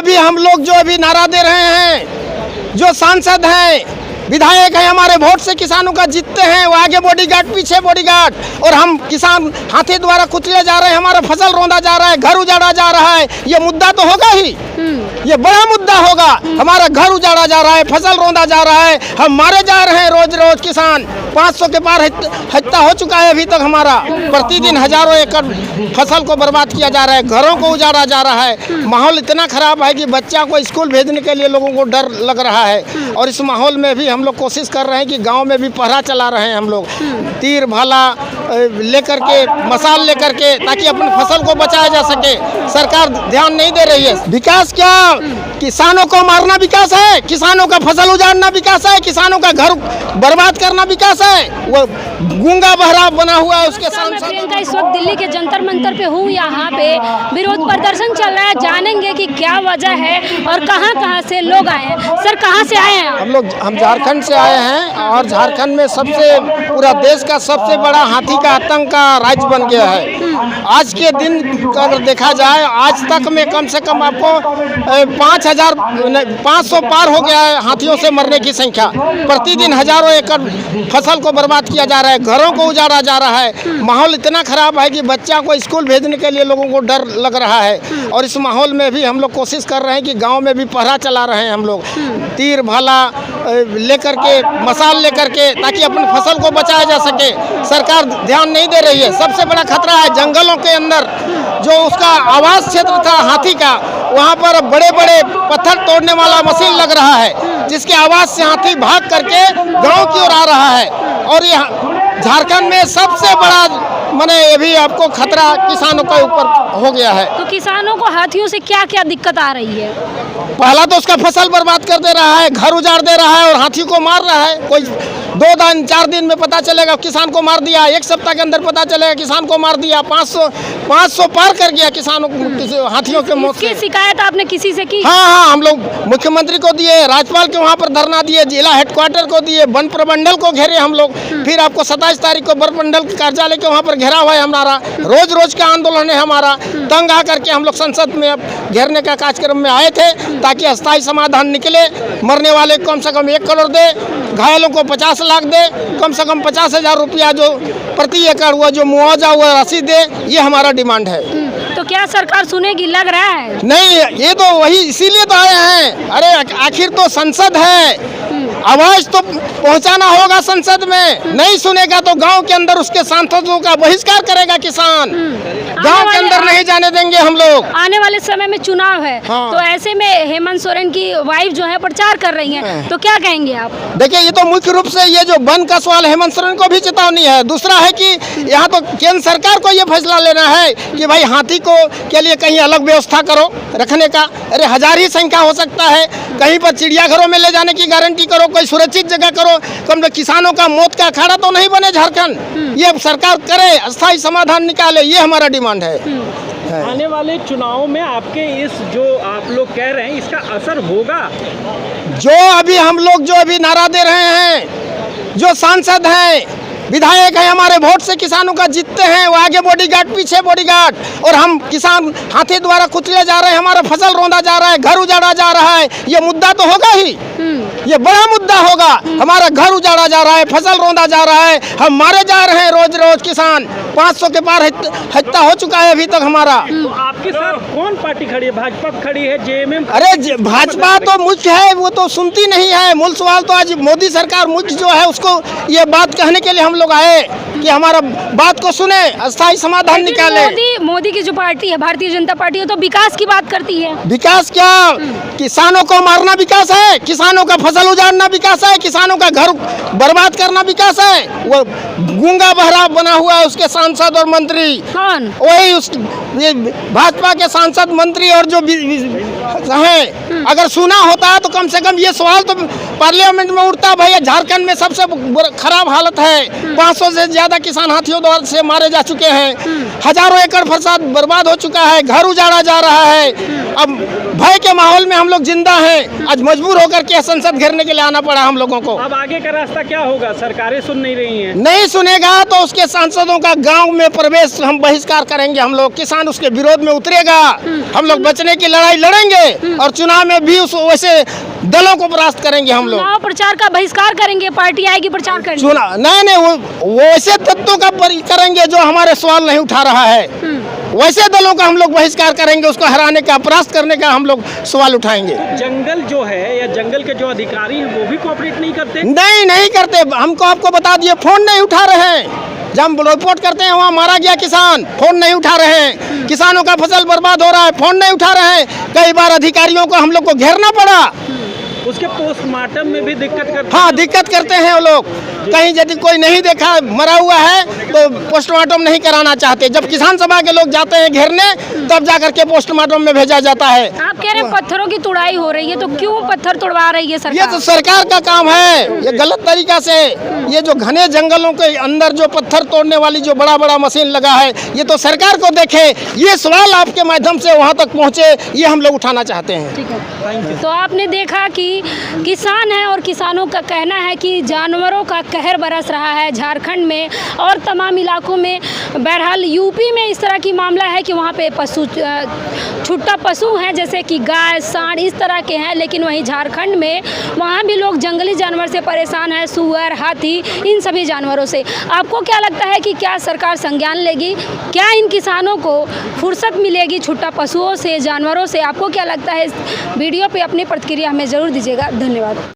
अभी हम लोग जो अभी नारा दे रहे हैं, जो सांसद हैं, विधायक हैं, हमारे वोट से किसानों का जीतते हैं, वो आगे बॉडीगार्ड पीछे बॉडीगार्ड, और हम किसान हाथी द्वारा कुचले जा रहे हैं, हमारा फसल रौंदा जा रहा है, घर उजाड़ा जा रहा है। ये मुद्दा तो होगा ही, ये बड़ा मुद्दा होगा। हमारा घर उजाड़ा जा रहा है, फसल रौंदा जा रहा है, हम मारे जा रहे हैं रोज रोज। किसान 500 के पार हत्या हो चुका है अभी तक हमारा। प्रतिदिन हजारों एकड़ फसल को बर्बाद किया जा रहा है, घरों को उजाड़ा जा रहा है। माहौल इतना खराब है कि बच्चा को स्कूल भेजने के लिए लोगों को डर लग रहा है। और इस माहौल में भी हम लोग कोशिश कर रहे हैं कि गांव में भी पहरा चला रहे हैं हम लोग, तीर भाला लेकर के, मसाल लेकर के, ताकि अपनी फसल को बचाया जा सके। सरकार ध्यान नहीं दे रही है। विकास क्या? किसानों को मारना विकास है? किसानों का फसल उजाड़ना विकास है? किसानों का घर बर्बाद करना विकास है? वो गूंगा बहरा बना हुआ है उसके साथ। प्रियंका इस वक्त दिल्ली के जंतर मंतर पे हूँ, यहाँ पे विरोध प्रदर्शन चल रहा है। जानेंगे कि क्या वजह है और कहाँ से लोग आए हैं। सर, कहाँ से आए हैं? हम झारखंड से आए हैं, और झारखंड में सबसे, पूरा देश का सबसे बड़ा हाथी का आतंक का राज्य बन गया है। आज के दिन अगर देखा जाए, आज तक में कम से कम आपको 500 पार हो गया है हाथियों से मरने की संख्या। प्रतिदिन हजारों एकड़ फसल को बर्बाद किया जा रहा है, घरों को उजाड़ा जा रहा है। माहौल इतना खराब है कि बच्चा को स्कूल भेजने के लिए लोगों को डर लग रहा है। और इस माहौल में भी हम लोग कोशिश कर रहे हैं कि गांव में भी पहरा चला रहे हैं हम लोग, तीर भाला लेकर के, मसाल लेकर के, ताकि अपनी फसल को बचाया जा सके। सरकार ध्यान नहीं दे रही है। सबसे बड़ा खतरा है जंगलों के अंदर जो उसका आवास क्षेत्र था हाथी का, वहाँ पर बड़े बड़े पत्थर तोड़ने वाला मशीन लग रहा है, जिसके आवाज से हाथी भाग करके गांव की ओर आ रहा है। और ये झारखंड में सबसे बड़ा ये भी आपको खतरा किसानों के ऊपर हो गया है। तो किसानों को हाथियों से क्या क्या दिक्कत आ रही है? पहला तो उसका फसल बर्बाद कर दे रहा है, घर उजाड़ दे रहा है, और हाथी को मार रहा है। कोई 2 दिन 4 दिन में पता चलेगा किसान को मार दिया, 1 सप्ताह के अंदर पता चलेगा किसान को मार दिया। 500 पार कर गया किसानों को हाथियों के मौत से। शिकायत आपने किसी से की? हाँ, हम लोग मुख्यमंत्री को दिए, राज्यपाल के वहाँ पर धरना दिए, जिला हेडक्वार्टर को दिए, वन प्रमंडल को घेरे हम लोग। फिर आपको 27 तारीख को वन प्रमंडल कार्यालय के वहाँ पर घेरा हुआ है हमारा। रोज रोज का आंदोलन है हमारा। तंग आकर के हम लोग संसद में अब घेरने का कार्यक्रम में आए थे, ताकि अस्थायी समाधान निकले। मरने वाले को कम से कम 1 करोड़ दे, घायलों को 50 लाख दे, कम से कम 50,000 रुपया जो प्रति एकड़ हुआ जो मुआवजा हुआ राशि दे, ये हमारा डिमांड है। तो क्या सरकार सुनेगी, लग रहा है? नहीं, ये तो वही इसीलिए तो आए हैं। अरे आखिर तो संसद है, आवाज तो पहुंचाना होगा संसद में। नहीं सुनेगा तो गांव के अंदर उसके सांसदों का बहिष्कार करेगा किसान। गांव के अंदर नहीं जाने देंगे हम लोग। आने वाले समय में चुनाव है। हाँ। तो ऐसे में हेमंत सोरेन की वाइफ जो है प्रचार कर रही हैं, तो क्या कहेंगे आप? देखिए, ये तो मुख्य रूप से ये जो वन का सवाल हेमंत सोरेन को भी चेतावनी है। दूसरा है कि यहाँ तो केंद्र सरकार को ये फैसला लेना है कि भाई हाथी को के लिए कहीं अलग व्यवस्था करो रखने का। अरे 1000 ही संख्या हो सकता है, कहीं पर चिड़ियाघरों में ले जाने की गारंटी करो, कोई सुरक्षित जगह करो। कम से किसानों का मौत का अखाड़ा तो नहीं बने झारखंड। ये सरकार करे, अस्थायी समाधान निकाले, ये हमारा डिमांड है। आने वाले चुनाव में आपके इस जो आप लोग कह रहे हैं, इसका असर होगा? जो अभी नारा दे रहे हैं, जो सांसद हैं, विधायक हैं, हमारे वोट से किसानों का जीतते हैं, वो आगे बॉडीगार्ड पीछे बॉडीगार्ड, और हम किसान हाथी द्वारा कुचले जा रहे हैं, हमारा फसल रौंदा जा रहा है, घर उजाड़ा जा रहा है। ये मुद्दा तो होगा ही, ये बड़ा मुद्दा होगा। हमारा घर उजाड़ा जा रहा है, फसल रौंदा जा रहा है, हम मारे जा रहे हैं रोज रोज। किसान 500 के पार हत्या हो चुका है अभी तक हमारा। तो आपके साथ कौन पार्टी खड़ी है? भाजपा खड़ी है, जेएमएम? अरे भाजपा तो मुख्य है, वो तो सुनती नहीं है। मूल सवाल तो आज मोदी सरकार मुख्य जो है, उसको ये बात कहने के लिए हम लोग आए कि हमारा बात को सुने, अस्थायी समाधान निकाले। मोदी की जो पार्टी है, भारतीय जनता पार्टी है, तो विकास की बात करती है। विकास क्या? किसानों को मारना विकास है? किसानों का फसल उजाड़ना विकास है? किसानों का घर बर्बाद करना विकास है? वो गूंगा बहरा बना हुआ है उसके सांसद और मंत्री। कौन? वही भाजपा के सांसद मंत्री और जो हैं। अगर सुना होता है तो कम से कम ये सवाल तो पार्लियामेंट में उठता। भैया, झारखंड में सबसे खराब हालत है। 500 से ज्यादा किसान हाथियों द्वारा से मारे जा चुके हैं, हजारों एकड़ फसल बर्बाद हो चुका है, घर उजाड़ा जा रहा है। अब भय के माहौल में हम लोग जिंदा हैं। आज मजबूर होकर के संसद घेरने के लिए आना पड़ा हम लोगों को। अब आगे का रास्ता क्या होगा? सरकारें सुन नहीं रही हैं। नहीं सुनेगा तो उसके सांसदों का गांव में प्रवेश हम बहिष्कार करेंगे। हम लोग किसान उसके विरोध में उतरेगा। हम लोग बचने की लड़ाई लड़ेंगे और चुनाव में भी उस वैसे दलों को परास्त करेंगे। हम लोग चुनाव प्रचार का बहिष्कार करेंगे, पार्टी आएगी प्रचार करेंगे। चुनाव नहीं वो वैसे तत्वों का करेंगे जो हमारे सवाल नहीं उठा रहा है। वैसे दलों का हम लोग बहिष्कार करेंगे। उसको हराने का, परास्त करने का हम लोग सवाल उठाएंगे। जंगल जो है या जंगल के जो अधिकारी हैं वो भी कोऑपरेट नहीं करते? नहीं करते। हमको आपको बता दिए, फोन नहीं उठा रहे हैं। जब हम रिपोर्ट करते हैं वहाँ मारा गया किसान, फोन नहीं उठा रहे हैं। किसानों का फसल बर्बाद हो रहा है, फोन नहीं उठा रहे हैं। कई बार अधिकारियों को हम लोग को घेरना पड़ा। उसके पोस्टमार्टम में भी दिक्कत करते हाँ, दिक्कत करते हैं वो लोग। कहीं यदि कोई नहीं देखा मरा हुआ है तो पोस्टमार्टम नहीं कराना चाहते। जब किसान सभा के लोग जाते हैं घेरने तब जाकर के पोस्टमार्टम में भेजा जाता है। आप कह रहे हैं पत्थरों की तुड़ाई हो रही है, तो क्यों पत्थर तुड़वा रही है सरकार? ये तो सरकार का काम है। ये गलत तरीका से ये जो घने जंगलों के अंदर जो पत्थर तोड़ने वाली जो बड़ा मशीन लगा है, ये तो सरकार को देखे। ये सवाल आपके माध्यम से वहाँ तक पहुँचे, ये हम लोग उठाना चाहते हैं। ठीक है। तो आपने देखा कि किसान है और किसानों का कहना है कि जानवरों का कहर बरस रहा है झारखंड में और तमाम इलाकों में। बहरहाल यूपी में इस तरह की मामला है कि वहाँ पे पशु छुट्टा पशु हैं, जैसे कि गाय, सांड, इस तरह के हैं। लेकिन वहीं झारखंड में वहाँ भी लोग जंगली जानवर से परेशान हैं, सुअर, हाथी, इन सभी जानवरों से। आपको क्या लगता है कि क्या सरकार संज्ञान लेगी? क्या इन किसानों को फुर्सत मिलेगी छुट्टा पशुओं से, जानवरों से? आपको क्या लगता है? इस वीडियो पे अपनी प्रतिक्रिया हमें ज़रूर दीजिएगा। धन्यवाद।